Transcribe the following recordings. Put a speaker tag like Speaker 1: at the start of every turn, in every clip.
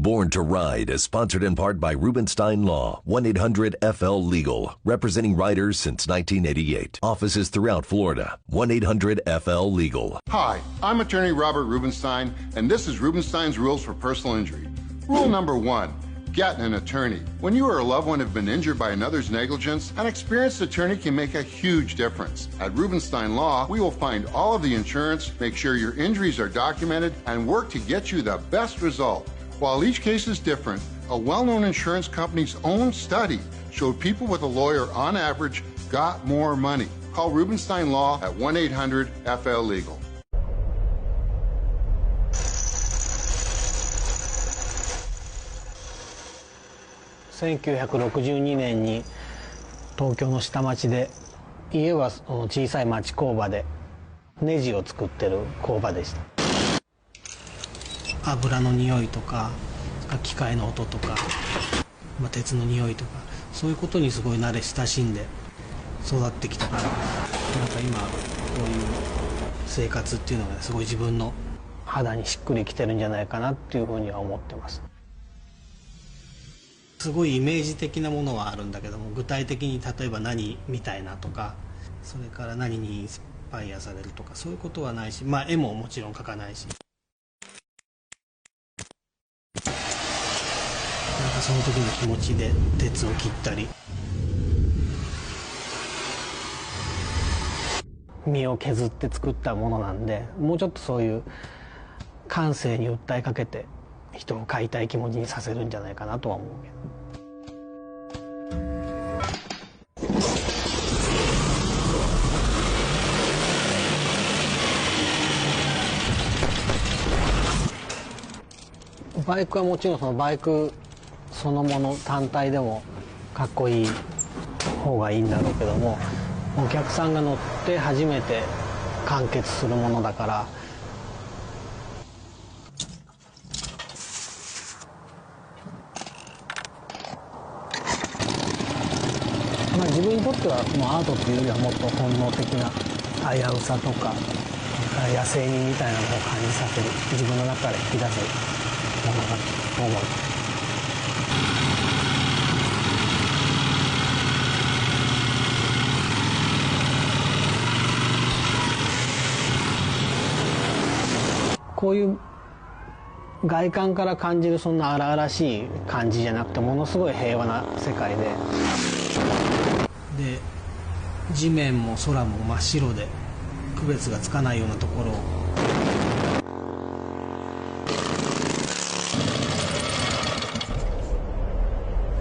Speaker 1: Born to Ride is sponsored in part by Rubenstein Law, 1-800-FL-LEGAL, representing riders since 1988. Offices throughout Florida, 1-800-FL-LEGAL.
Speaker 2: Hi, I'm attorney Robert Rubenstein, and this is Rubenstein's Rules for Personal Injury. Rule number 1. Get an attorney. When you or a loved one have been injured by another's negligence, an experienced attorney can make a huge difference. At Rubenstein Law, we will find all of the insurance, make sure your injuries are documented, and work to get you the best result. While each case is different, a well-known insurance company's own study showed people with a lawyer, on average, got more money. Call Rubenstein Law at 1-800-FL-LEGAL.
Speaker 3: 1962年に東京の下町で、家は小さい町工場でネジを作ってる工場でした。油の匂いとか機械の音とか、鉄の匂いとか、そういうことにすごい慣れ親しんで育ってきたから、なんか今こういう生活っていうのが、ね、すごい自分の肌にしっくりきてるんじゃないかなっていうふうには思ってます。すごいイメージ的なものはあるんだけども、具体的に例えば何みたいなとか、それから何にインスパイアされるとか、そういうことはないし、絵ももちろん描かないし、なんかその時の気持ちで鉄を切ったり、身を削って作ったものなんで、もうちょっとそういう感性に訴えかけて人を飼いたい気持ちにさせるんじゃないかなとは思うけど。バイクはもちろんそのバイクそのもの単体でもかっこいい方がいいんだろうけども、お客さんが乗って初めて完結するものだから、自分にとってはもうアートっていうよりはもっと本能的な危うさとか野生味みたいなのを感じさせる、自分の中から引き出すものだと思う。こういう外観から感じるそんな荒々しい感じじゃなくて、ものすごい平和な世界で、地面も空も真っ白で区別がつかないようなところを、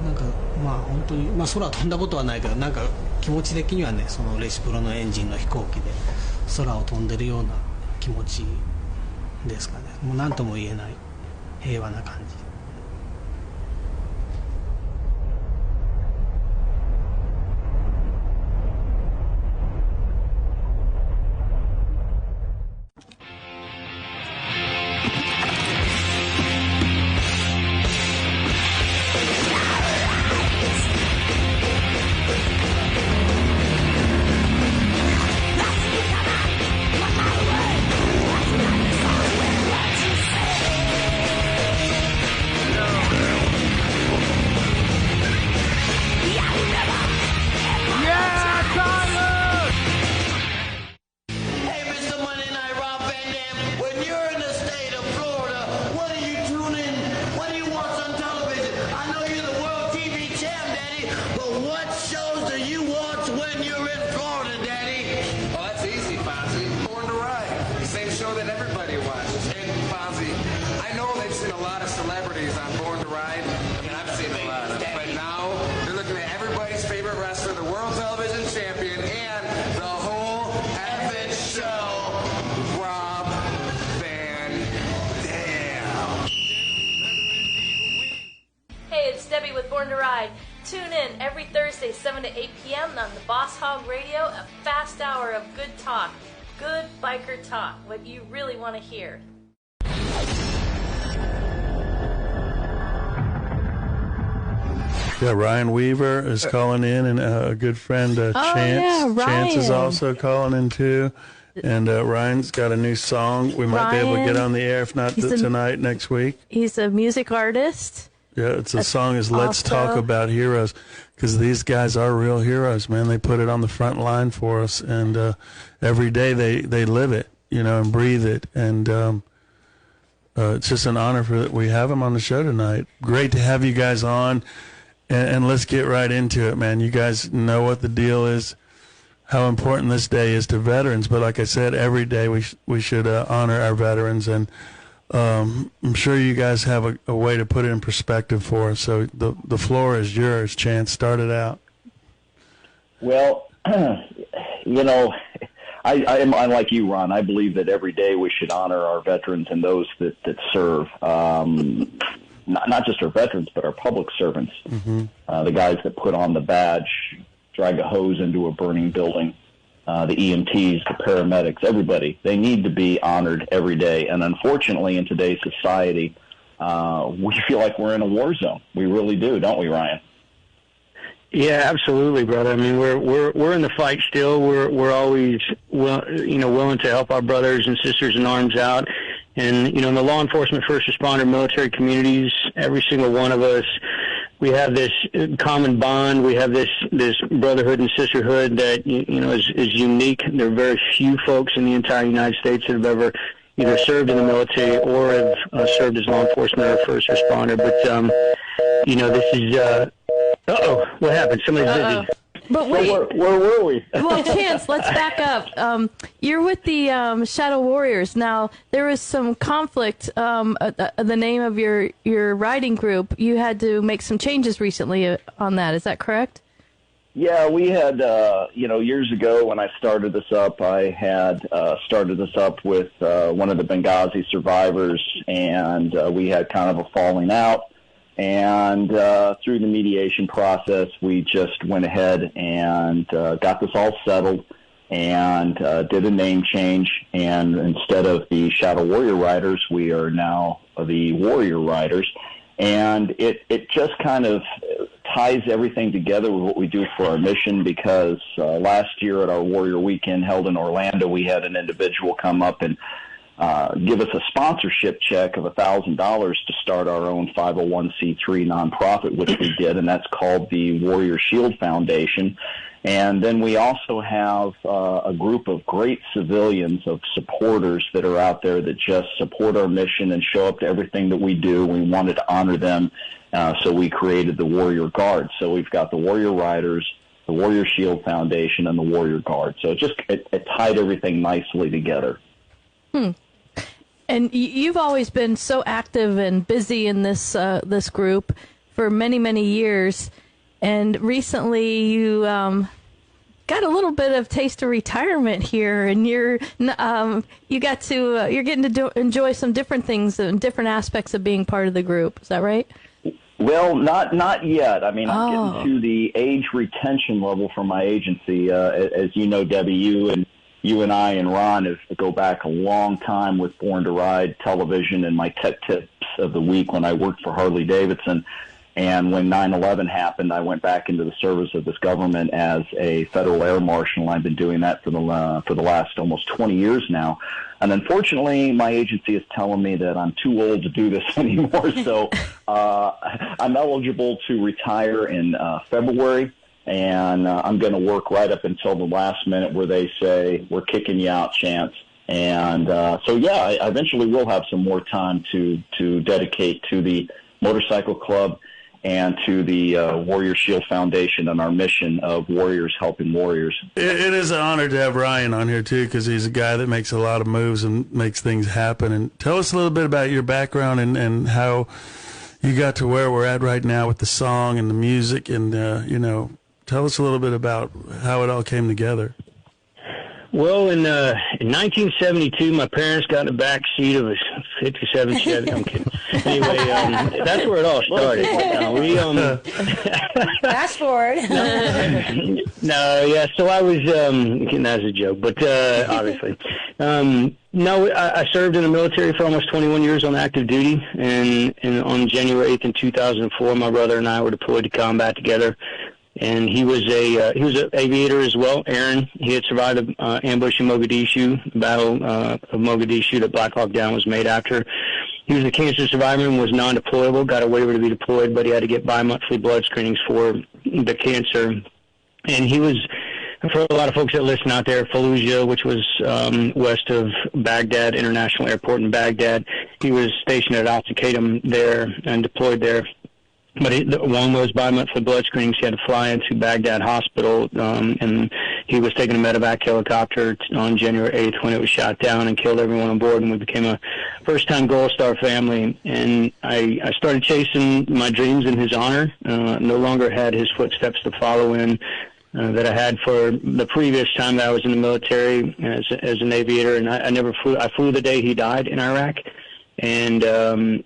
Speaker 3: なんか本当に、空飛んだことはないけど、なんか気持ち的にはね、そのレシプロのエンジンの飛行機で空を飛んでるような気持ちですかね。もう何とも言えない平和な感じ。
Speaker 4: Tune in every Thursday, 7 to 8 p.m. on the Boss Hogg Radio, a fast hour of good talk, good biker talk, what you really want to hear.
Speaker 5: Yeah, Ryan Weaver is calling in, and a good friend, Chance.
Speaker 4: Yeah, Ryan.
Speaker 5: Chance is also calling in too. And Ryan's got a new song. We might be able to get on the air, if not tonight, next week.
Speaker 4: He's a music artist.
Speaker 5: Yeah, the song is Let's Talk About Heroes, because these guys are real heroes, man. They put it on the front line for us, and every day they live it, and breathe it. And it's just an honor that we have them on the show tonight. Great to have you guys on, and let's get right into it, man. You guys know what the deal is, how important this day is to veterans. But like I said, every day we should honor our veterans, and I'm sure you guys have a way to put it in perspective for us. So the floor is yours. Chance, start it out.
Speaker 6: Well, I'm like you, Ron. I believe that every day we should honor our veterans and those that serve. Not just our veterans, but our public servants. Mm-hmm. The guys that put on the badge, drag a hose into a burning building. The EMTs, the paramedics, everybody, they need to be honored every day. And unfortunately, in today's society, we feel like we're in a war zone. We really do, don't we, Ryan?
Speaker 7: Yeah, absolutely, brother. I mean, we're in the fight still. We're always willing to help our brothers and sisters in arms out. And in the law enforcement, first responder, military communities, every single one of us, we have this common bond. We have this brotherhood and sisterhood that is unique. There are very few folks in the entire United States that have ever either served in the military or have served as law enforcement or first responder. But this is what happened? Somebody's busy.
Speaker 4: But wait,
Speaker 6: where were we?
Speaker 4: Well, Chance, let's back up. You're with the Shadow Warriors. Now, there was some conflict. The name of your riding group, you had to make some changes recently on that. Is that correct?
Speaker 6: Yeah, we had, years ago when I started this up, I had started this up with one of the Benghazi survivors, and we had kind of a falling out. And through the mediation process, we just went ahead and got this all settled and did a name change. And instead of the Shadow Warrior Riders, we are now the Warrior Riders. And it just kind of ties everything together with what we do for our mission, because last year at our Warrior Weekend held in Orlando, we had an individual come up and give us a sponsorship check of $1,000 to start our own 501c3 nonprofit, which we did, and that's called the Warrior Shield Foundation. And then we also have a group of great civilians, of supporters that are out there that just support our mission and show up to everything that we do. We wanted to honor them, so we created the Warrior Guard. So we've got the Warrior Riders, the Warrior Shield Foundation, and the Warrior Guard. So it tied everything nicely together.
Speaker 4: And you've always been so active and busy in this group for many, many years. And recently you got a little bit of taste of retirement here, and you're getting to enjoy some different things and different aspects of being part of the group. Is that right?
Speaker 6: Well, not yet. I mean, I'm getting to the age retention level for my agency. As you know, Debbie, you and I and Ron go back a long time with Born to Ride television and my tech tips of the week when I worked for Harley Davidson. And when 9/11 happened, I went back into the service of this government as a federal air marshal. I've been doing that for the last almost 20 years now. And unfortunately, my agency is telling me that I'm too old to do this anymore. So I'm eligible to retire in February. And I'm going to work right up until the last minute where they say, we're kicking you out, Chance. And so, yeah, I eventually will have some more time to dedicate to the motorcycle club and to the Warrior Shield Foundation and our mission of warriors helping warriors.
Speaker 5: It is an honor to have Ryan on here, too, because he's a guy that makes a lot of moves and makes things happen. And tell us a little bit about your background and how you got to where we're at right now with the song and the music and, tell us a little bit about how it all came together.
Speaker 7: Well, in 1972, my parents got in the back seat of a 57 Chevy. I'm kidding. Anyway, that's where it all started.
Speaker 8: Fast forward.
Speaker 7: So I was, that's a joke, but obviously. I served in the military for almost 21 years on active duty, and on January 8th in 2004, my brother and I were deployed to combat together And he was an aviator as well. Aaron, he had survived an ambush in Mogadishu, the Battle of Mogadishu that Black Hawk Down was made after. He was a cancer survivor and was non-deployable, got a waiver to be deployed, but he had to get bi-monthly blood screenings for the cancer. And he was, for a lot of folks that listen out there, Fallujah, which was west of Baghdad, International Airport in Baghdad. He was stationed at Al-Qaeda there and deployed there. But one was bi-monthly blood screenings. He had to fly into Baghdad Hospital, and he was taking a medevac helicopter on January 8th when it was shot down and killed everyone on board, and we became a first-time Gold Star family. And I started chasing my dreams in his honor. No longer had his footsteps to follow in that I had for the previous time that I was in the military as an aviator, and I never flew. I flew the day he died in Iraq. And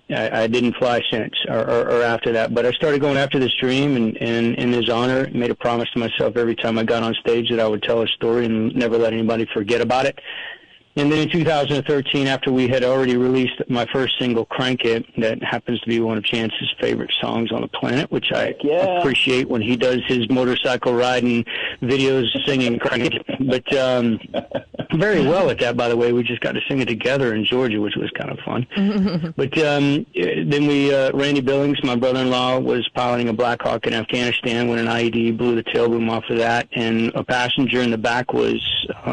Speaker 7: I didn't fly since or after that. But I started going after this dream, and in his honor, made a promise to myself every time I got on stage that I would tell a story and never let anybody forget about it. And then in 2013, after we had already released my first single, Crank It, that happens to be one of Chance's favorite songs on the planet, which I appreciate when he does his motorcycle riding videos singing Crank It. But very well at that, by the way. We just got to sing it together in Georgia, which was kind of fun. But then Randy Billings, my brother-in-law, was piloting a Black Hawk in Afghanistan when an IED blew the tail boom off of that, and a passenger in the back was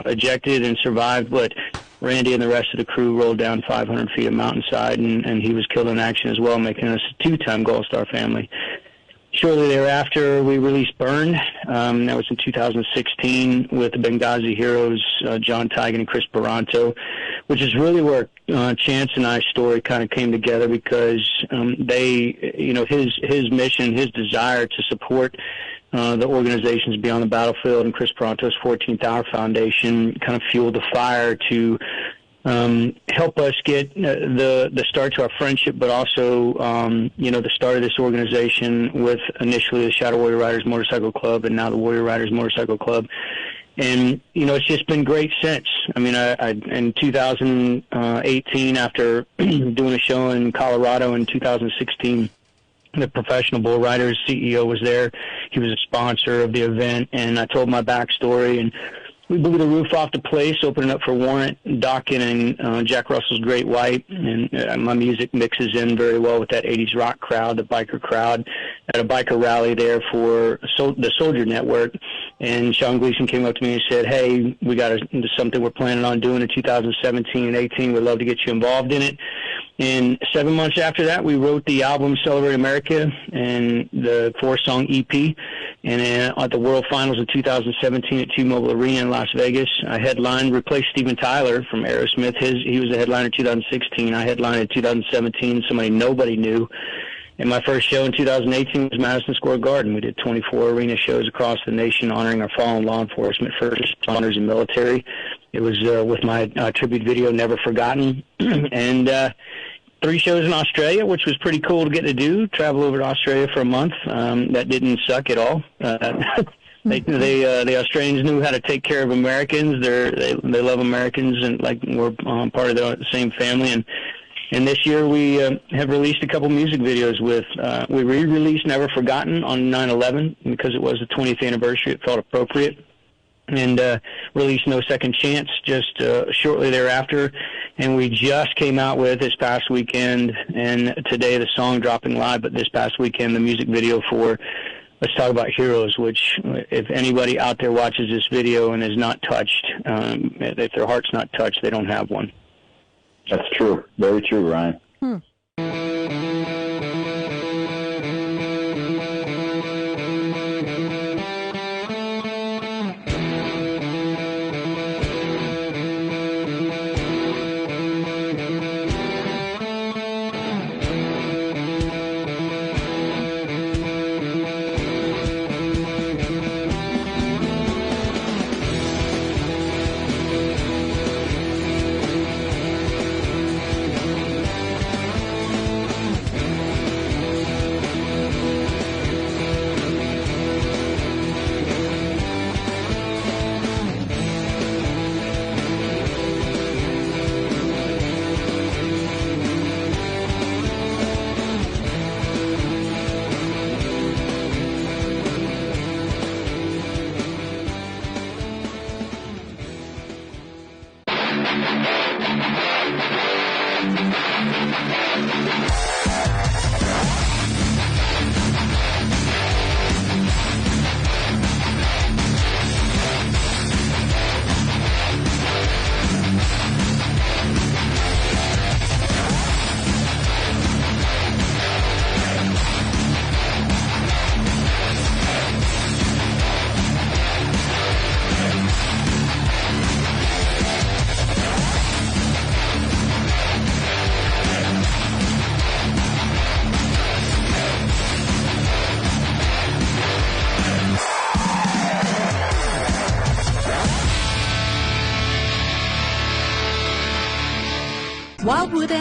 Speaker 7: ejected and survived, but Randy and the rest of the crew rolled down 500 feet of mountainside, and he was killed in action as well, making us a two-time Gold Star family. Shortly thereafter, we released Burn. That was in 2016 with the Benghazi heroes, John Tigan and Chris Baranto, which is really where Chance and I's story kind of came together, because his mission, his desire to support the organizations beyond the battlefield, and Chris Baranto's 14th Hour Foundation kind of fueled the fire to help us get the start to our friendship, but also, the start of this organization with initially the Shadow Warrior Riders Motorcycle Club and now the Warrior Riders Motorcycle Club. And, it's just been great since. I mean, in 2018, after doing a show in Colorado in 2016, the Professional Bull Riders CEO was there. He was a sponsor of the event, and I told my backstory, and we blew the roof off the place, opening up for Warrant, Dokken, and Jack Russell's Great White, and my music mixes in very well with that 80s rock crowd, the biker crowd, at a biker rally there for the Soldier Network. And Sean Gleason came up to me and said, hey, we got something we're planning on doing in 2017 and 18. We'd love to get you involved in it. And 7 months after that, we wrote the album Celebrate America and the 4-song EP. And at the World Finals in 2017 at T-Mobile Arena in Las Vegas, I headlined, replaced Steven Tyler from Aerosmith. He was a headliner in 2016. I headlined in 2017, somebody nobody knew. And my first show in 2018 was Madison Square Garden. We did 24 arena shows across the nation honoring our fallen law enforcement, first responders, and military. It was with my tribute video, Never Forgotten. And 3 shows in Australia, which was pretty cool to get to do. Travel over to Australia for a month. That didn't suck at all. The Australians knew how to take care of Americans. They love Americans, and like we're part of the same family. And this year we have released a couple music videos with, we re-released Never Forgotten on 9/11 because it was the 20th anniversary. It felt appropriate. And released No Second Chance just shortly thereafter. And we just came out with this past weekend, and today the song dropping live, but this past weekend the music video for Let's Talk About Heroes, which if anybody out there watches this video and is not touched, if their heart's not touched, they don't have one.
Speaker 6: That's true. Very true, Ryan.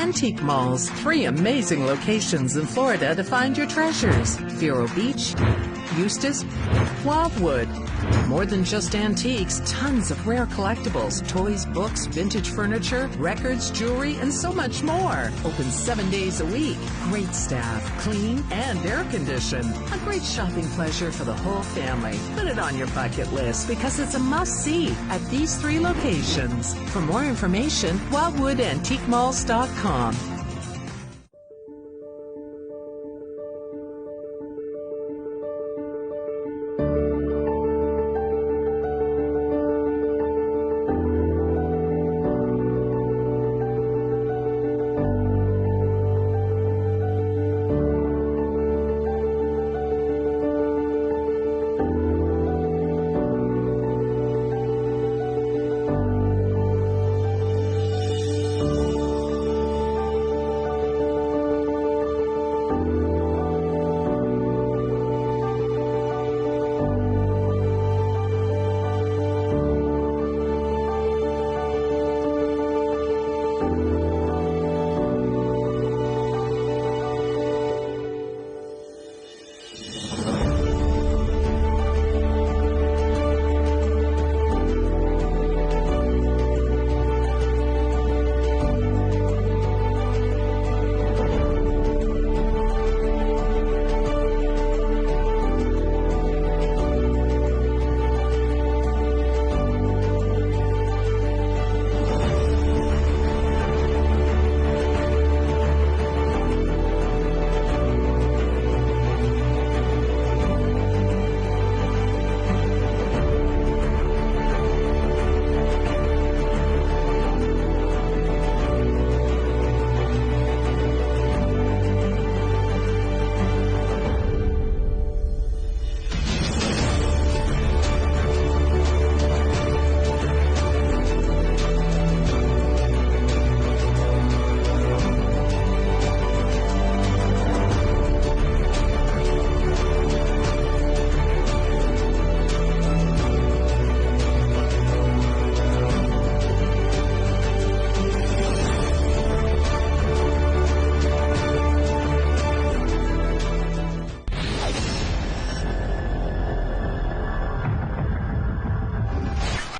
Speaker 8: Antique Malls. 3 amazing locations in Florida to find your treasures. Vero Beach, Eustis, Wildwood. More than just antiques, tons of rare collectibles, toys, books, vintage furniture, records, jewelry, and so much more. Open 7 days a week. Great staff, clean and air conditioned. A great shopping pleasure for the whole family. Put it on your bucket list because it's a must-see at these 3 locations. For more information, wildwoodantiquemalls.com.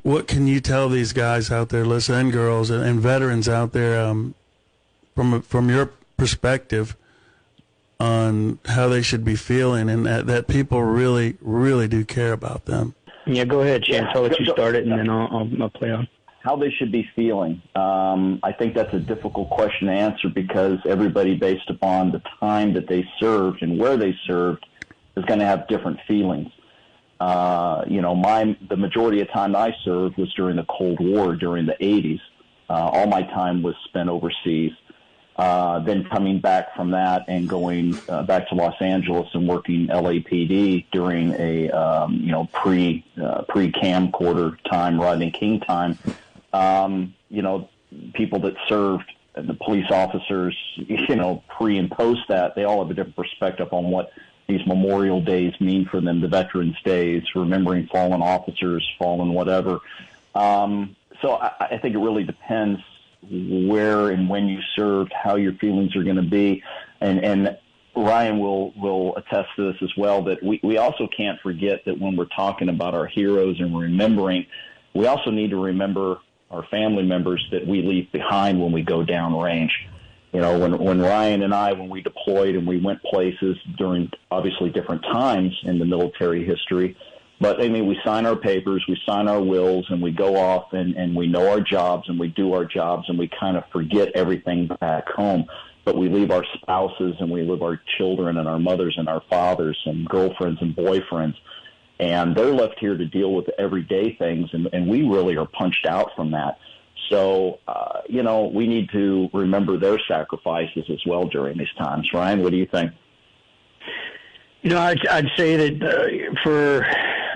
Speaker 5: What can you tell these guys out there listening, and girls and veterans out there, from your perspective, on how they should be feeling, and that people really, really do care about them?
Speaker 7: Yeah, go ahead, James. I'll let you start it, and then I'll play on.
Speaker 6: How they should be feeling. I think that's a difficult question to answer because everybody, based upon the time that they served and where they served, is going to have different feelings. The majority of time I served was during the Cold War, during the 80s. All my time was spent overseas. Then coming back from that and going back to Los Angeles and working LAPD during a pre-camcorder time, Rodney King time. People that served, the police officers, pre and post that, they all have a different perspective on what these Memorial Days mean for them, the Veterans Days, remembering fallen officers, fallen whatever. So I think it really depends where and when you served, how your feelings are going to be. And Ryan will attest to this as well, that we also can't forget that when we're talking about our heroes and remembering, we also need to remember our family members that we leave behind when we go downrange. When Ryan and I, when we deployed and we went places during obviously different times in the military history, but we sign our papers, we sign our wills, and we go off and we know our jobs and we do our jobs and we kind of forget everything back home. But we leave our spouses and we leave our children and our mothers and our fathers and girlfriends and boyfriends. And they're left here to deal with everyday things, and we really are punched out from that. So, we need to remember their sacrifices as well during these times. Ryan, what do you think?
Speaker 7: I'd say that for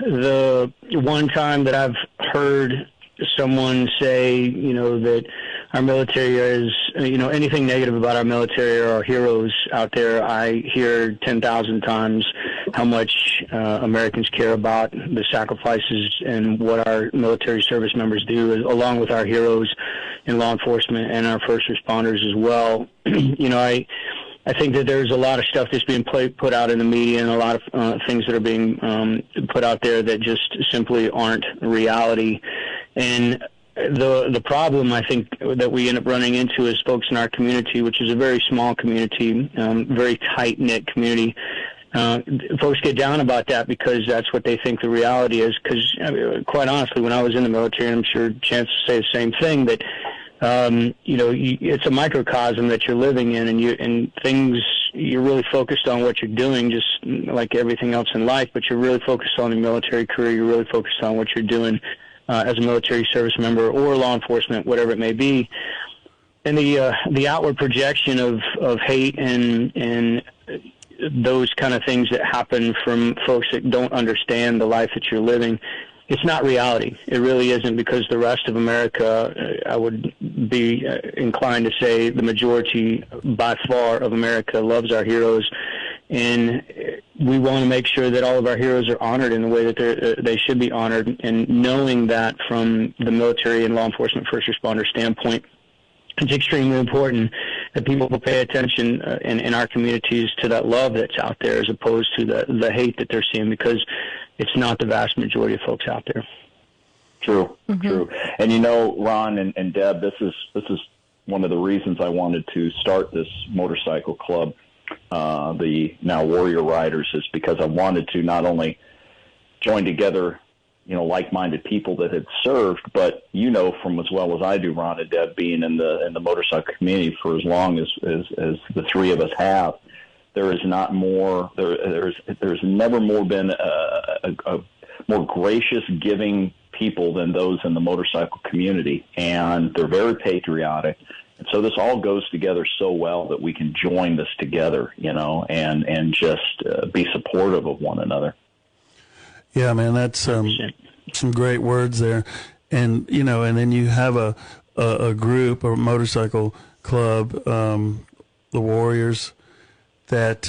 Speaker 7: the one time that I've heard someone say, that our military is, anything negative about our military or our heroes out there, I hear 10,000 times how much Americans care about the sacrifices and what our military service members do, along with our heroes law enforcement and our first responders as well. I think that there's a lot of stuff that's being put out in the media, and a lot of things that are being put out there that just simply aren't reality. And the problem I think that we end up running into is folks in our community, which is a very small community, very tight-knit community. Folks get down about that because that's what they think the reality is. Because quite honestly, when I was in the military, and I'm sure Chance will say the same thing, that it's a microcosm that you're living in, and things, you're really focused on what you're doing, just like everything else in life, but you're really focused on your military career, you're really focused on what you're doing as a military service member or law enforcement, whatever it may be. And the outward projection of hate and those kind of things that happen from folks that don't understand the life that you're living, it's not reality. It really isn't, because the rest of America, I would be inclined to say the majority by far of America loves our heroes. And we want to make sure that all of our heroes are honored in the way that they should be honored. And knowing that from the military and law enforcement first responder standpoint, it's extremely important that people will pay attention in our communities to that love that's out there, as opposed to the hate that they're seeing, because it's not the vast majority of folks out there.
Speaker 6: True. And Ron and Deb, this is one of the reasons I wanted to start this motorcycle club, the now Warrior Riders, is because I wanted to not only join together, like-minded people that had served, but from as well as I do, Ron and Deb, being in the motorcycle community for as long as the three of us have, there is not more. There's never more been a more gracious, giving people than those in the motorcycle community, and they're very patriotic. And so this all goes together so well that we can join this together, and just be supportive of one another.
Speaker 5: Yeah, man, that's some great words there. And, and then you have a group, a motorcycle club, the Warriors, that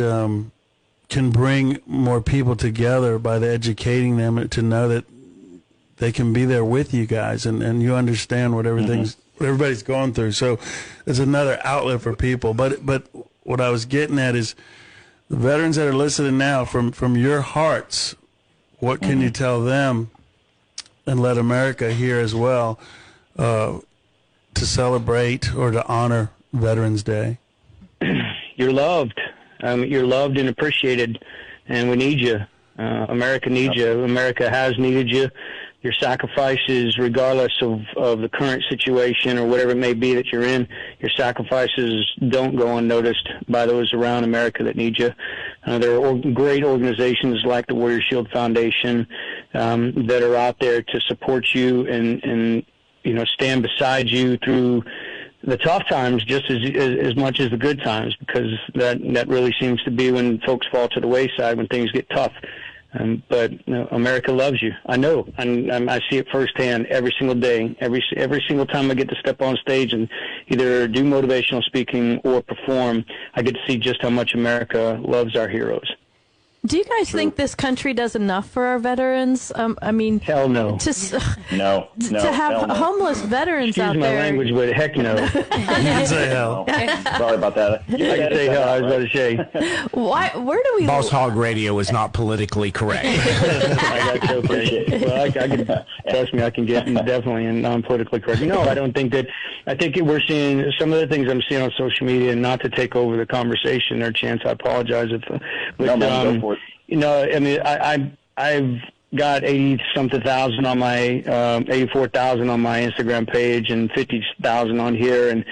Speaker 5: can bring more people together by educating them to know that they can be there with you guys, and you understand what everybody's going through. So it's another outlet for people. But what I was getting at is the veterans that are listening now, from your hearts, what can you tell them and let America hear as well to celebrate or to honor Veterans Day?
Speaker 7: You're loved. You're loved and appreciated, and we need you. America needs you. America has needed you. Your sacrifices, regardless of the current situation or whatever it may be that you're in, your sacrifices don't go unnoticed by those around America that need you. There are great organizations like the Warrior Shield Foundation that are out there to support you and stand beside you through the tough times just as much as the good times, because that really seems to be when folks fall to the wayside, when things get tough. But America loves you. I know. I see it firsthand every single day. Every single time I get to step on stage and either do motivational speaking or perform, I get to see just how much America loves our heroes.
Speaker 4: Do you guys think this country does enough for our veterans?
Speaker 7: Hell no.
Speaker 6: No.
Speaker 4: To have homeless veterans out there.
Speaker 7: Excuse my language, but heck no.
Speaker 5: You can say hell.
Speaker 6: Sorry about that.
Speaker 7: I can say hell. I was about to say.
Speaker 4: Why? Where do we?
Speaker 9: Boss Hogg Radio is not politically correct.
Speaker 7: I got you. Okay. Well, I can trust me. I can get definitely non-politically correct. No, I don't think that. I think we're seeing some of the things I'm seeing on social media, and not to take over the conversation or Chance, I apologize if.
Speaker 6: No, man, go for it.
Speaker 7: I've got 80-something thousand on my 84,000 on my Instagram page and 50,000 on here, and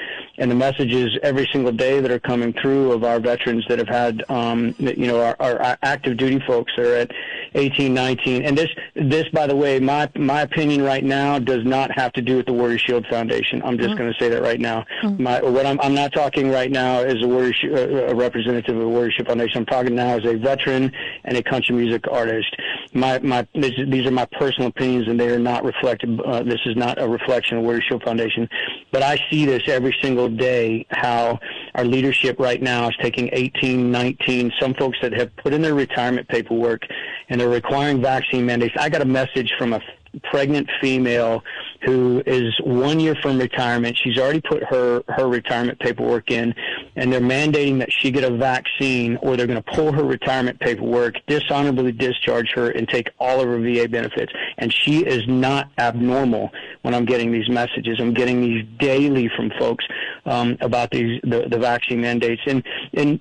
Speaker 7: the messages every single day that are coming through of our veterans that have had, our active duty folks that are at 18, 19. And this, by the way, my opinion right now does not have to do with the Warrior Shield Foundation. I'm just going to say that right now. I'm not talking right now as a representative of the Warrior Shield Foundation. I'm talking now as a veteran and a country music artist. These are my personal opinions, and they are not reflected. This is not a reflection of Warrior Shield Foundation. But I see this every single day, how our leadership right now is taking 18, 19, some folks that have put in their retirement paperwork, and they're requiring vaccine mandates. I got a message from a pregnant female who is 1 year from retirement. She's already put her retirement paperwork in, and they're mandating that she get a vaccine, or they're going to pull her retirement paperwork, dishonorably discharge her, and take all of her VA benefits. And she is not abnormal when I'm getting these messages. I'm getting these daily from folks about the vaccine mandates. And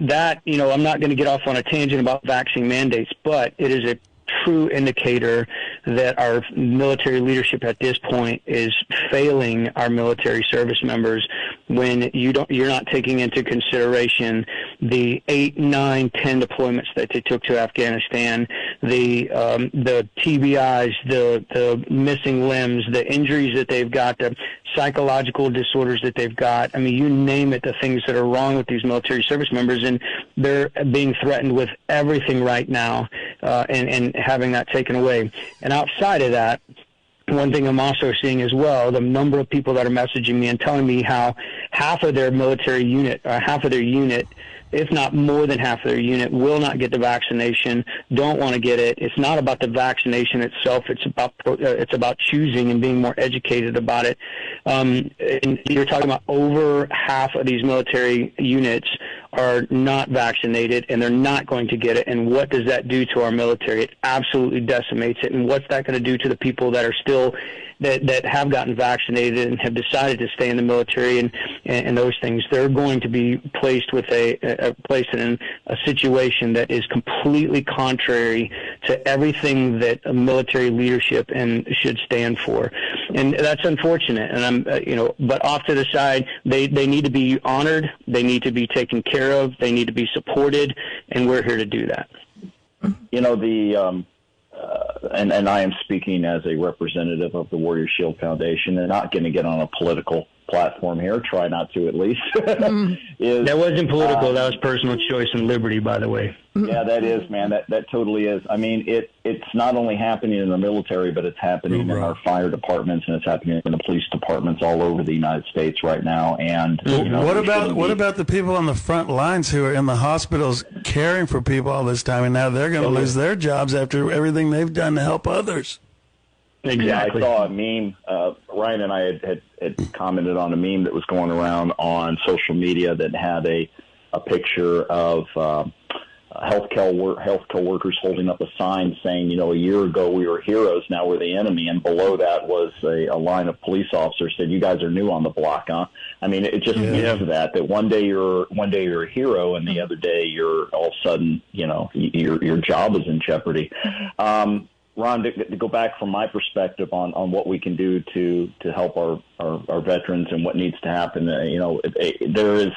Speaker 7: that, I'm not going to get off on a tangent about vaccine mandates, but it is a true indicator that our military leadership at this point is failing our military service members when you're not taking into consideration the 8, 9, 10 deployments that they took to Afghanistan, the TBIs, the missing limbs, the injuries that they've got, the psychological disorders that they've got. I mean, you name it, the things that are wrong with these military service members, and they're being threatened with everything right now, and having that taken away. And outside of that, one thing I'm also seeing as well, the number of people that are messaging me and telling me how half of their military unit, or half of their unit, if not more than half of their unit, will not get the vaccination, don't want to get it. It's not about the vaccination itself. It's about choosing and being more educated about it. And you're talking about over half of these military units are not vaccinated, and they're not going to get it. And what does that do to our military? It absolutely decimates it. And what's that going to do to the people that are still that have gotten vaccinated and have decided to stay in the military and those things? They're going to be placed with placed in a situation that is completely contrary to everything that a military leadership should stand for. And that's unfortunate. And but off to the side, they need to be honored. They need to be taken care of. They need to be supported, and we're here to do that.
Speaker 6: And I am speaking as a representative of the Warrior Shield Foundation, and not going to get on a political platform here, try not to at least.
Speaker 7: That wasn't political, that was personal choice and liberty, by the way.
Speaker 6: Yeah, that is, man. That totally is. I mean, it's not only happening in the military, but it's happening in our fire departments, and it's happening in the police departments all over the United States right now. And
Speaker 5: what about the people on the front lines who are in the hospitals caring for people all this time, and now they're going to lose their jobs after everything they've done to help others?
Speaker 6: Exactly. Yeah, I saw a meme. Ryan and I had commented on a meme that was going around on social media that had a picture of healthcare workers holding up a sign saying, a year ago we were heroes, now we're the enemy. And below that was a line of police officers said, "You guys are new on the block, huh?" I mean, it just means that one day you're a hero, and the other day you're all of a sudden, your job is in jeopardy. Ron, to go back from my perspective on what we can do to help our veterans and what needs to happen, there is,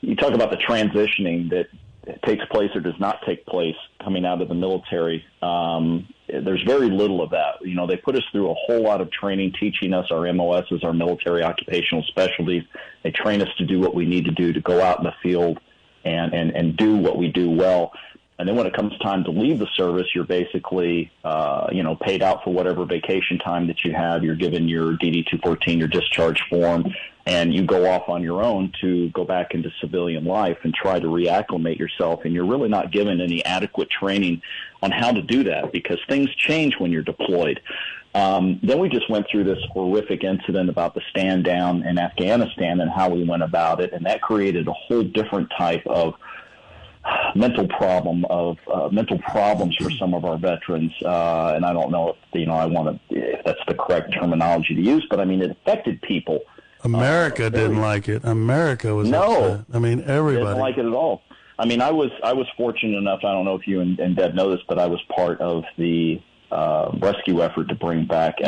Speaker 6: you talk about the transitioning that takes place or does not take place coming out of the military. There's very little of that. They put us through a whole lot of training, teaching us our MOSs, our military occupational specialties. They train us to do what we need to do to go out in the field and do what we do well. And then when it comes time to leave the service, you're basically, paid out for whatever vacation time that you have. You're given your DD-214, your discharge form, and you go off on your own to go back into civilian life and try to reacclimate yourself. And you're really not given any adequate training on how to do that, because things change when you're deployed. Then we just went through this horrific incident about the stand down in Afghanistan and how we went about it, and that created a whole different type of mental problems for some of our veterans, and I don't know if that's the correct terminology to use, but I mean, it affected people.
Speaker 5: America didn't like it. America was upset. I mean, everybody
Speaker 6: didn't like it at all. I mean, I was fortunate enough. I don't know if you and Deb know this, but I was part of the rescue effort to bring back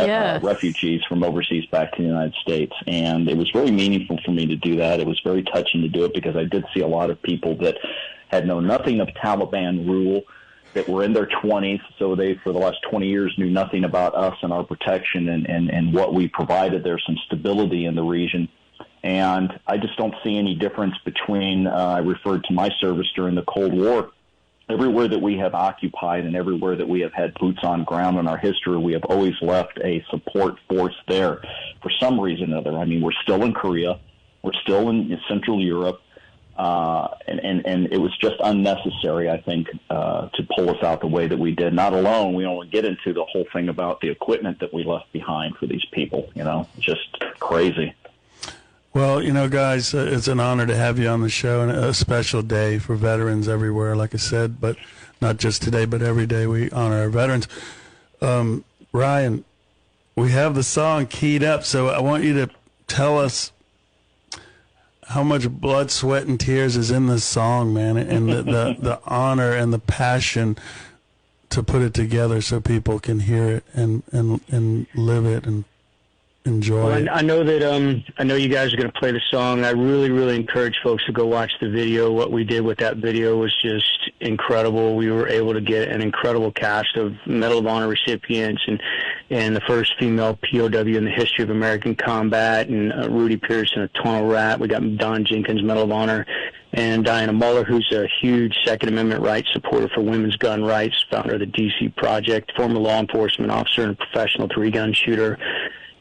Speaker 6: refugees from overseas back to the United States, and it was very meaningful for me to do that. It was very touching to do it because I did see a lot of people that had known nothing of Taliban rule, that were in their 20s, so they, for the last 20 years, knew nothing about us and our protection and what we provided. There's some stability in the region. And I just don't see any difference between, I referred to my service during the Cold War. Everywhere that we have occupied and everywhere that we have had boots on ground in our history, we have always left a support force there for some reason or other. I mean, we're still in Korea. We're still in Central Europe. And it was just unnecessary, I think, to pull us out the way that we did. Not alone, we don't get into the whole thing about the equipment that we left behind for these people, just crazy.
Speaker 5: Well, guys, it's an honor to have you on the show, and a special day for veterans everywhere, like I said, but not just today, but every day we honor our veterans. Ryan, we have the song keyed up, so I want you to tell us how much blood, sweat, and tears is in this song, man, and the honor and the passion to put it together so people can hear it and live it and enjoy it.
Speaker 7: I know that I know you guys are going to play the song. I really, really encourage folks to go watch the video. What we did with that video was just incredible. We were able to get an incredible cast of Medal of Honor recipients and the first female POW in the history of American combat, and Rudy Pearson, a Toronto rat. We got Don Jenkins, Medal of Honor, and Diana Muller, who's a huge Second Amendment rights supporter for women's gun rights, founder of the DC Project, former law enforcement officer and professional three-gun shooter.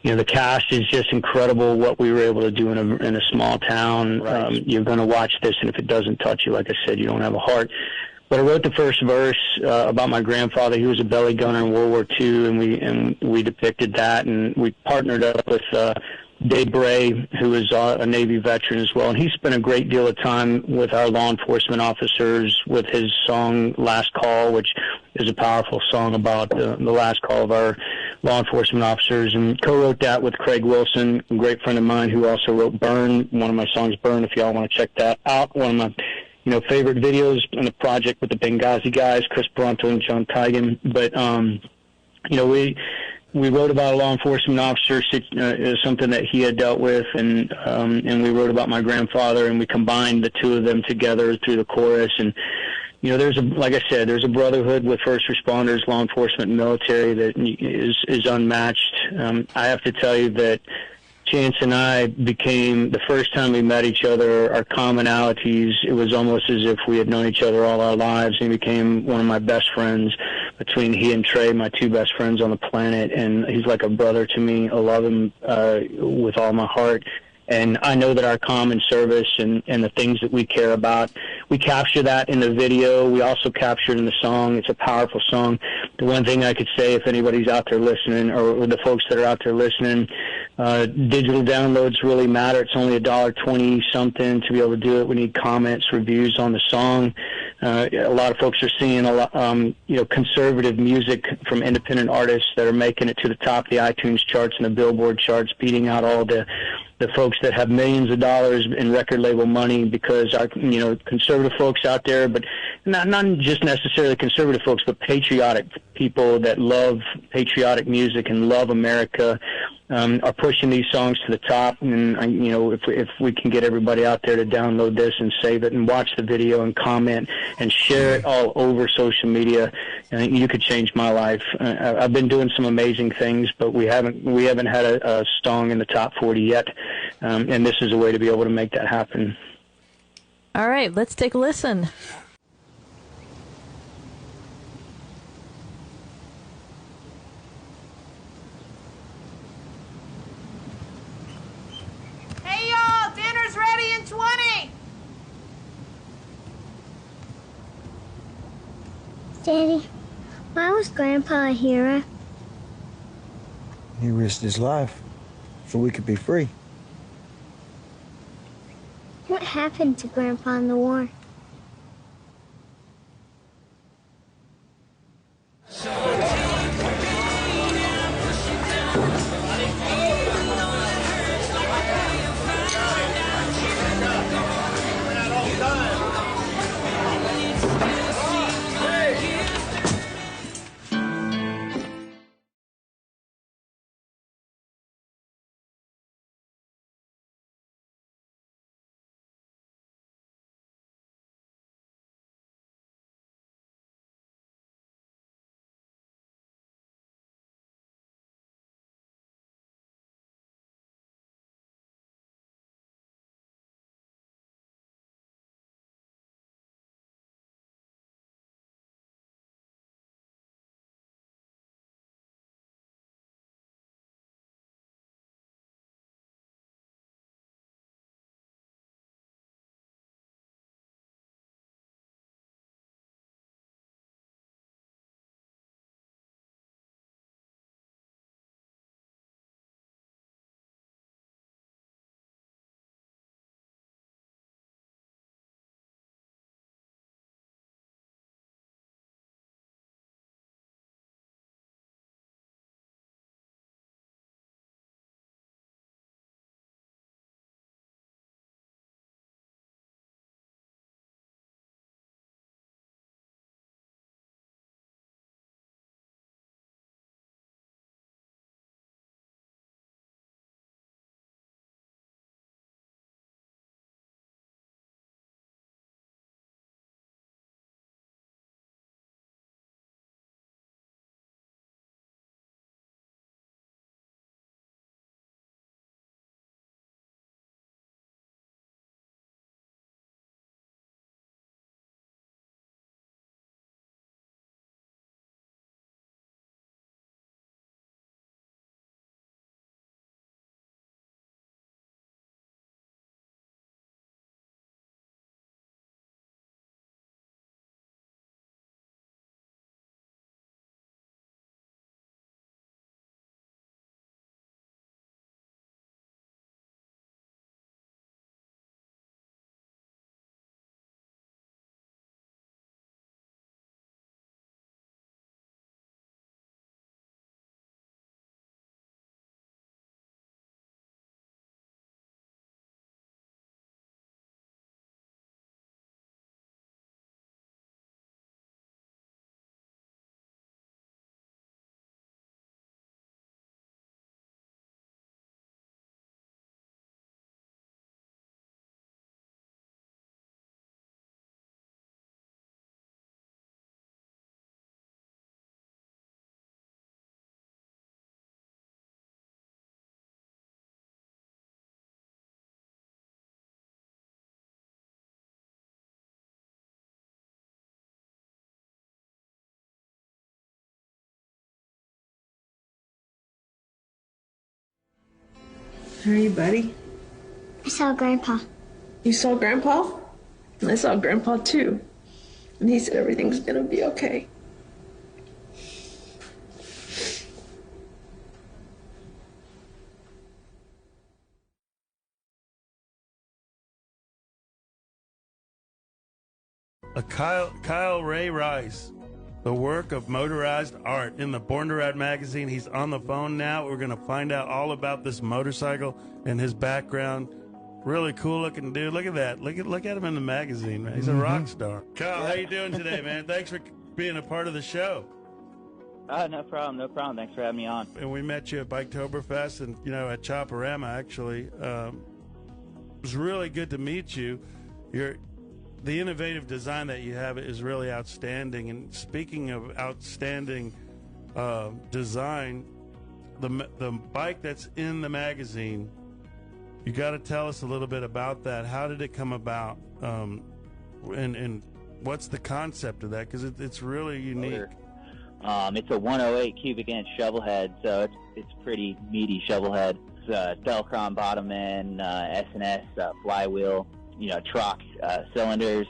Speaker 7: The cast is just incredible, what we were able to do in a small town. Right. You're going to watch this, and if it doesn't touch you, like I said, you don't have a heart. But I wrote the first verse about my grandfather. He was a belly gunner in World War II, and we depicted that, and we partnered up with Dave Bray, who is a Navy veteran as well, and he spent a great deal of time with our law enforcement officers with his song Last Call, which is a powerful song about the last call of our law enforcement officers, and co-wrote that with Craig Wilson, a great friend of mine who also wrote Burn, one of my songs, Burn, if y'all want to check that out. One of my favorite videos in the project with the Benghazi guys, Chris Bronto and John Tigan. But we wrote about a law enforcement officer, something that he had dealt with, and we wrote about my grandfather, and we combined the two of them together through the chorus. And like I said, there's a brotherhood with first responders, law enforcement, and military that is unmatched. I have to tell you that Chance and I became, the first time we met each other, our commonalities, it was almost as if we had known each other all our lives. He became one of my best friends. Between he and Trey, my two best friends on the planet, and he's like a brother to me. I love him with all my heart. And I know that our common service and the things that we care about, we capture that in the video. We also capture it in the song. It's a powerful song. The one thing I could say, if anybody's out there listening, or the folks that are out there listening, digital downloads really matter. It's only $1.20 something to be able to do it. We need comments, reviews on the song. A lot of folks are seeing conservative music from independent artists that are making it to the top of the iTunes charts and the Billboard charts, beating out all the folks that have millions of dollars in record label money, because our conservative folks out there, but not just necessarily conservative folks, but patriotic people that love patriotic music and love America, are pushing these songs to the top. And if we can get everybody out there to download this and save it and watch the video and comment and share it all over social media, you could change my life. I've been doing some amazing things, but we haven't had a song in the top 40 yet, and this is a way to be able to make that happen.
Speaker 4: All right, let's take a listen.
Speaker 10: Hey, y'all, dinner's ready in 20.
Speaker 11: Daddy, why was Grandpa a hero?
Speaker 12: He risked his life so we could be free.
Speaker 11: What happened to Grandpa in the war?
Speaker 13: How are you, buddy?
Speaker 11: I saw Grandpa.
Speaker 13: You saw Grandpa? I saw Grandpa too. And he said everything's gonna be okay.
Speaker 5: Kyle Ray Rice, the work of motorized art in the Born to Ride magazine. He's on the phone now. We're going to find out all about this motorcycle and his background. Really cool looking dude. Look at that. Look at him in the magazine, man. He's a rock star. Kyle, how you doing today, man? Thanks for being a part of the show.
Speaker 14: No problem. Thanks for having me on.
Speaker 5: And we met you at Biketoberfest and, at Chopperama, actually. It was really good to meet you. The innovative design that you have is really outstanding. And speaking of outstanding design, the bike that's in the magazine, you got to tell us a little bit about that. How did it come about? And what's the concept of that? Because it's really unique.
Speaker 14: It's a 108 cubic inch shovel head, so it's pretty meaty shovel head. It's Delcron bottom end, S&S flywheel. Truck cylinders.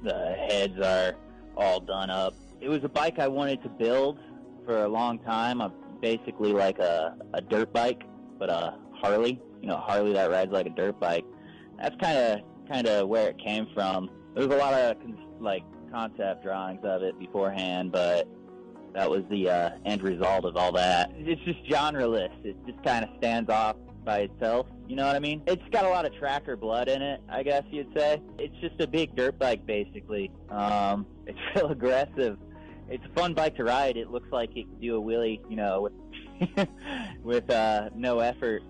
Speaker 14: The heads are all done up. It was a bike I wanted to build for a long time. I'm basically like a dirt bike, but a Harley. Harley that rides like a dirt bike. That's kind of where it came from. There was a lot of concept drawings of it beforehand, but that was the end result of all that. It's just genreless. It just kind of stands off by itself. You know what I mean? It's got a lot of tracker blood in it, I guess you'd say. It's just a big dirt bike, basically. It's real aggressive. It's a fun bike to ride. It looks like it can do a wheelie, with no effort.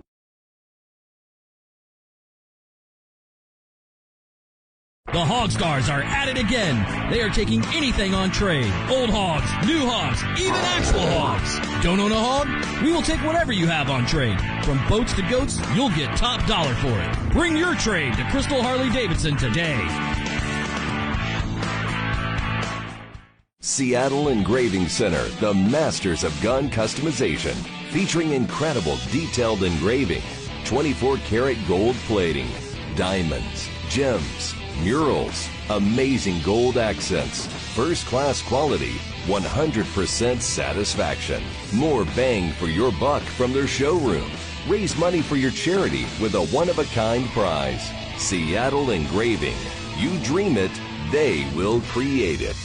Speaker 15: The Hog Stars are at it again. They are taking anything on trade. Old hogs, new hogs, even actual hogs. Don't own a hog? We will take whatever you have on trade. From boats to goats, you'll get top dollar for it. Bring your trade to Crystal Harley-Davidson today.
Speaker 1: Seattle Engraving Center, the masters of gun customization. Featuring incredible detailed engraving, 24-karat gold plating, diamonds, gems, murals, amazing gold accents, first-class quality, 100% satisfaction. More bang for your buck from their showroom. Raise money for your charity with a one-of-a-kind prize. Seattle Engraving. You dream it, they will create it.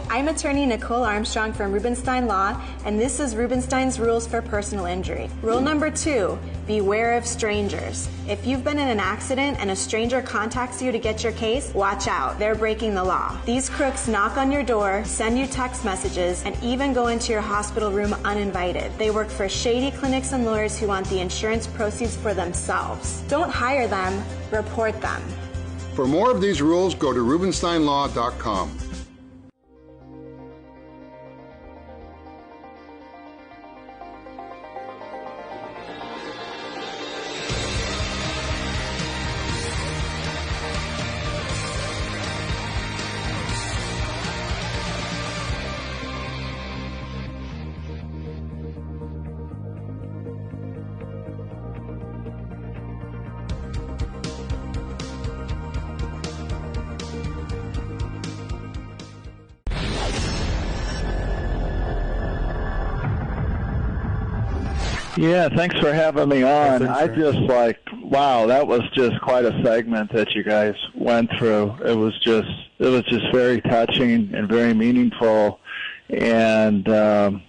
Speaker 16: I'm attorney Nicole Armstrong from Rubenstein Law, and this is Rubenstein's Rules for Personal Injury. Rule number 2, beware of strangers. If you've been in an accident and a stranger contacts you to get your case, watch out. They're breaking the law. These crooks knock on your door, send you text messages, and even go into your hospital room uninvited. They work for shady clinics and lawyers who want the insurance proceeds for themselves. Don't hire them, report them.
Speaker 2: For more of these rules, go to rubensteinlaw.com.
Speaker 6: Yeah, thanks for having me on. I just wow, that was just quite a segment that you guys went through. It was just very touching and very meaningful. And
Speaker 4: well,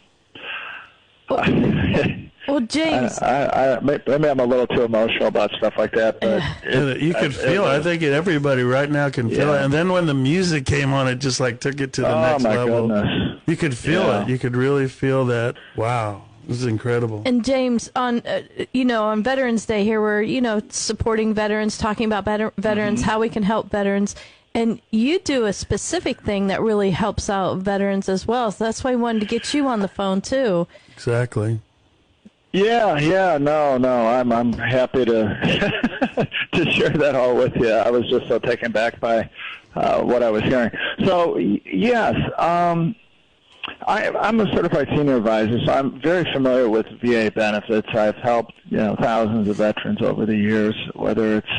Speaker 4: James,
Speaker 6: maybe I'm a little too emotional about stuff like that, but
Speaker 5: you could feel it. I think everybody right now can feel it. And then when the music came on, it just took it to the next level.
Speaker 6: Goodness.
Speaker 5: You could feel it. You could really feel that. Wow. This is incredible.
Speaker 4: And James, on on Veterans Day here, we're supporting veterans, talking about veterans, how we can help veterans, and you do a specific thing that really helps out veterans as well. So that's why I wanted to get you on the phone too.
Speaker 5: Exactly.
Speaker 6: Yeah, no, I'm happy to to share that all with you. I was just so taken back by what I was hearing. So yes. I'm a certified senior advisor, so I'm very familiar with VA benefits. I've helped thousands of veterans over the years, whether it's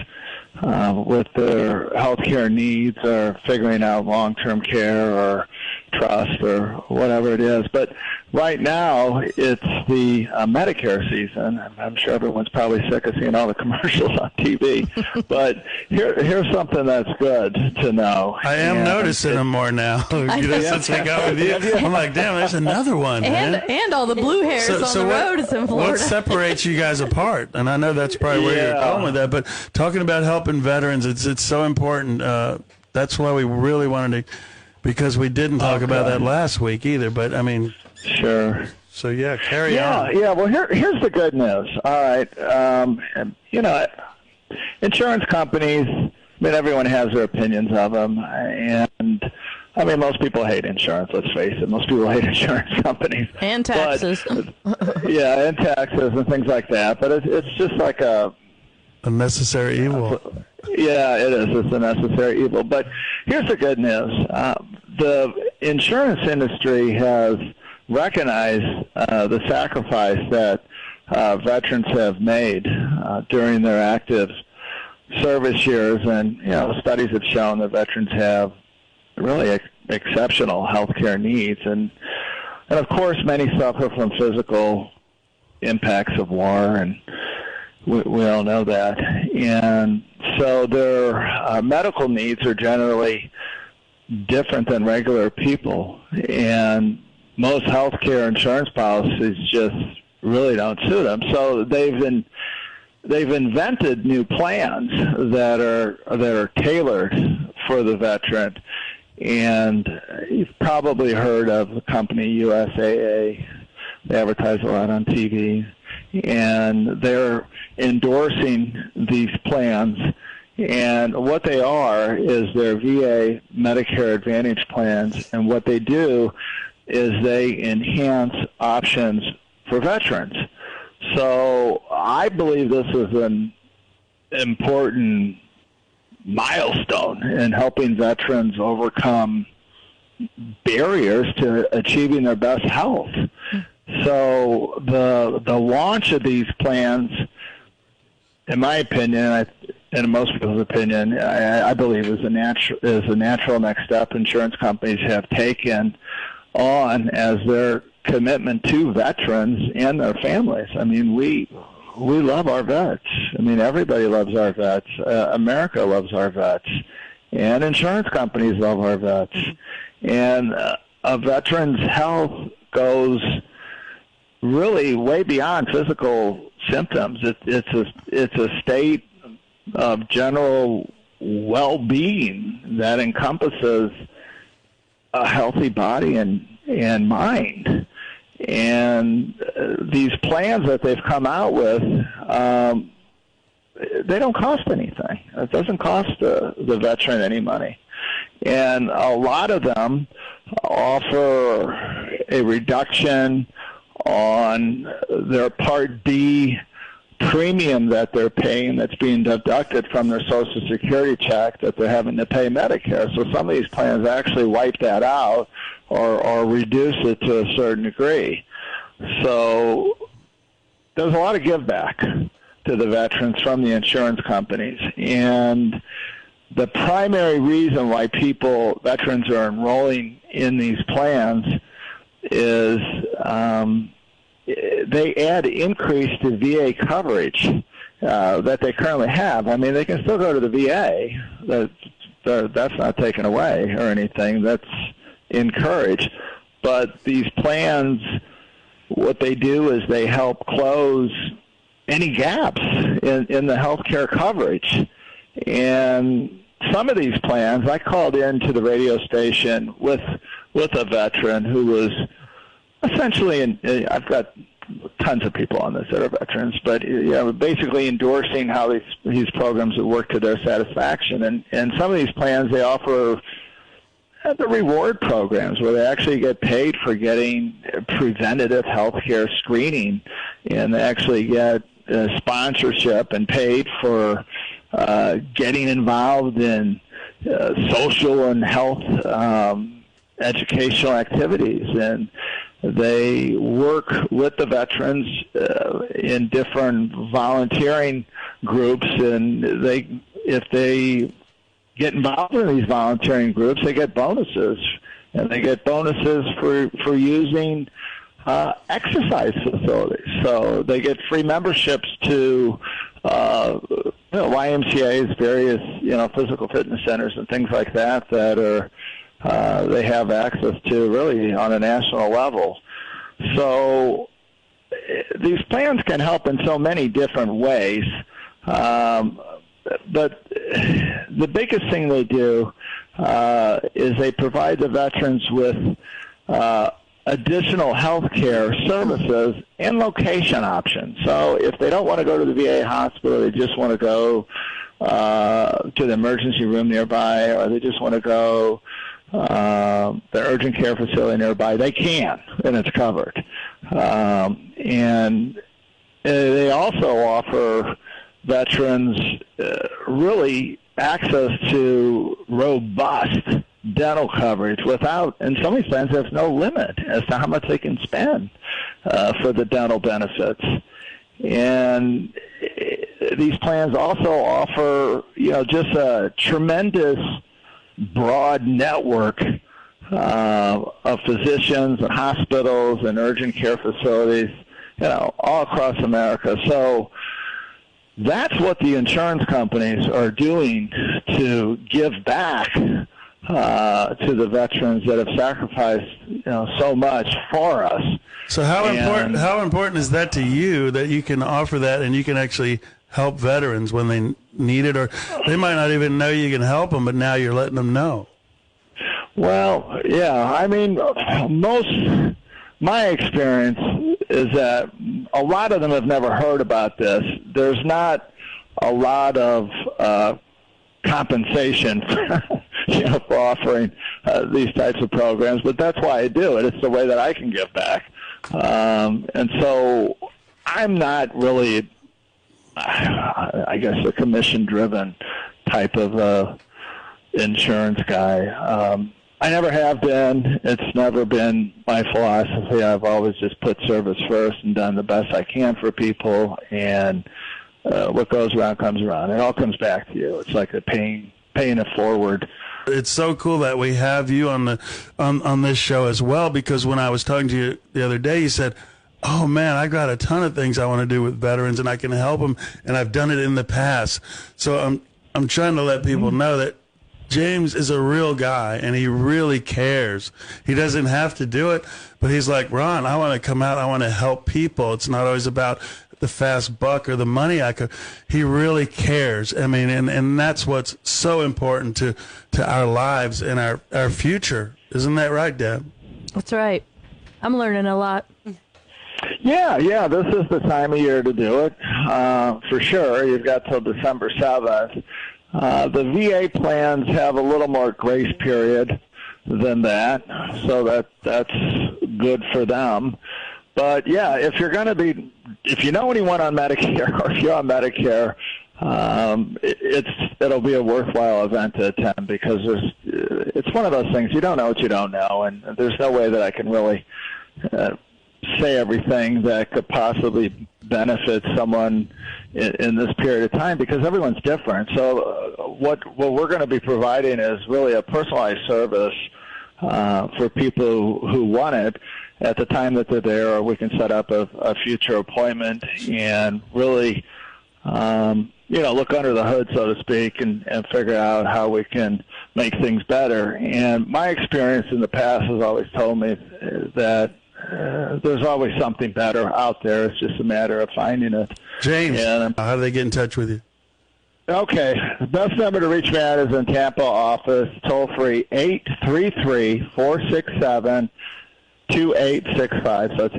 Speaker 6: with their health care needs or figuring out long-term care or trust or whatever it is. But right now, it's the Medicare season. I'm sure everyone's probably sick of seeing all the commercials on TV. But here's something that's good to know.
Speaker 5: I am noticing them more now. Since I got with you, I'm like, damn, there's another one.
Speaker 4: And all the blue hairs on the roads in Florida.
Speaker 5: What separates you guys apart? And I know that's probably where you're going with that. But talking about helping veterans, it's so important. That's why we really wanted to. Because we didn't talk about that last week either, but I mean,
Speaker 6: sure.
Speaker 5: So carry on.
Speaker 6: Yeah. Well, here's the good news. All right, insurance companies. I mean, everyone has their opinions of them, and I mean, most people hate insurance. Let's face it. Most people hate insurance companies
Speaker 4: and taxes.
Speaker 6: And taxes and things like that. But it's just like a
Speaker 5: necessary evil.
Speaker 6: Yeah, it is. It's a necessary evil. But here's the good news. The insurance industry has recognized the sacrifice that veterans have made during their active service years. And, studies have shown that veterans have really exceptional health care needs. And, of course, many suffer from physical impacts of war, and we all know that. And so their medical needs are generally different than regular people. And most healthcare insurance policies just really don't suit them. So they've invented new plans that are tailored for the veteran. And you've probably heard of the company USAA. They advertise a lot on TV. And they're endorsing these plans. And what they are is their VA Medicare Advantage plans. And what they do is they enhance options for veterans. So I believe this is an important milestone in helping veterans overcome barriers to achieving their best health. So the launch of these plans, in my opinion, and in most people's opinion, I believe is a natural next step insurance companies have taken on as their commitment to veterans and their families. I mean, we love our vets. I mean, everybody loves our vets. America loves our vets, and insurance companies love our vets. And a veteran's health goes really way beyond physical symptoms. It's a state of general well-being that encompasses a healthy body and mind. And these plans that they've come out with, they don't cost anything. It doesn't cost the veteran any money. And a lot of them offer a reduction on their Part D premium that they're paying that's being deducted from their Social Security check that they're having to pay Medicare. So some of these plans actually wipe that out or reduce it to a certain degree. So there's a lot of give back to the veterans from the insurance companies. And the primary reason why veterans are enrolling in these plans is they add increase to VA coverage that they currently have. I mean, they can still go to the VA. That's not taken away or anything. That's encouraged. But these plans, what they do is they help close any gaps in the health care coverage. And some of these plans, I called into the radio station with a veteran who was essentially, I've got tons of people on this that are veterans, but basically endorsing how these programs would work to their satisfaction. And some of these plans, they offer the reward programs where they actually get paid for getting preventative health care screening, and they actually get sponsorship and paid for getting involved in social and health educational activities. And they work with the veterans in different volunteering groups, and if they get involved in these volunteering groups, they get bonuses, and they get bonuses for using exercise facilities. So they get free memberships to YMCA's, various physical fitness centers and things like that are they have access to really on a national level. So these plans can help in so many different ways. But the biggest thing they do is they provide the veterans with additional health care services and location options. So if they don't want to go to the VA hospital, they just want to go to the emergency room nearby, or they just want to go the urgent care facility nearby, they can, and it's covered. And they also offer veterans really access to robust dental coverage without, in some of these plans, there's no limit as to how much they can spend for the dental benefits. And these plans also offer, just a tremendous broad network of physicians and hospitals and urgent care facilities, all across America. So that's what the insurance companies are doing to give back to the veterans that have sacrificed, so much for us.
Speaker 5: So how important is that to you, that you can offer that and you can actually help veterans when they need it, or they might not even know you can help them, but now you're letting them know?
Speaker 6: Well, yeah. I mean, my experience is that a lot of them have never heard about this. There's not a lot of compensation for offering these types of programs, but that's why I do it. It's the way that I can give back. And so I'm not really, I guess, a commission-driven type of insurance guy. I never have been. It's never been my philosophy. I've always just put service first and done the best I can for people, and what goes around comes around. It all comes back to you. It's like paying it forward.
Speaker 5: It's so cool that we have you on this show as well, because when I was talking to you the other day, you said, oh, man, I got a ton of things I want to do with veterans, and I can help them, and I've done it in the past. So I'm trying to let people know that James is a real guy, and he really cares. He doesn't have to do it, but he's like, Ron, I want to come out. I want to help people. It's not always about the fast buck or the money. He really cares. I mean, and that's what's so important to our lives and our future. Isn't that right, Deb?
Speaker 4: That's right. I'm learning a lot.
Speaker 6: Yeah, this is the time of year to do it, for sure. You've got till December 7th. The VA plans have a little more grace period than that, so that's good for them. But yeah, if you know anyone on Medicare, or if you're on Medicare, it'll be a worthwhile event to attend, because it's one of those things, you don't know what you don't know, and there's no way that I can really say everything that could possibly benefit someone in this period of time, because everyone's different. So what we're going to be providing is really a personalized service for people who want it.
Speaker 17: at the time that they're there, or we can set up a future appointment and really, look under the hood, so to speak, and figure out how we can make things better. And my experience in the past has always told me that there's always something better out there. It's just a matter of finding it.
Speaker 5: James, how do they get in touch with you?
Speaker 17: Okay. The best number to reach me at is in Tampa office, toll-free, 833-467-2865. So it's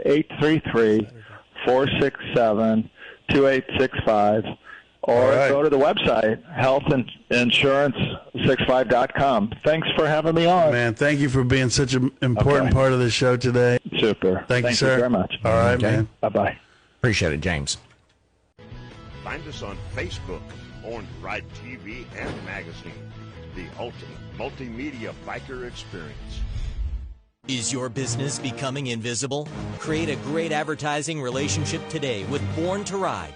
Speaker 17: 833-467-2865. Or go to the website, healthinsurance65.com. Thanks for having me on.
Speaker 5: Man, thank you for being such an important part of the show today.
Speaker 17: Super.
Speaker 5: Thank you, sir.
Speaker 17: You very much.
Speaker 5: All right, man.
Speaker 17: Bye-bye.
Speaker 9: Appreciate it, James.
Speaker 18: Find us on Facebook, Born to Ride TV and magazine, the ultimate multimedia biker experience.
Speaker 19: Is your business becoming invisible? Create a great advertising relationship today with Born to Ride.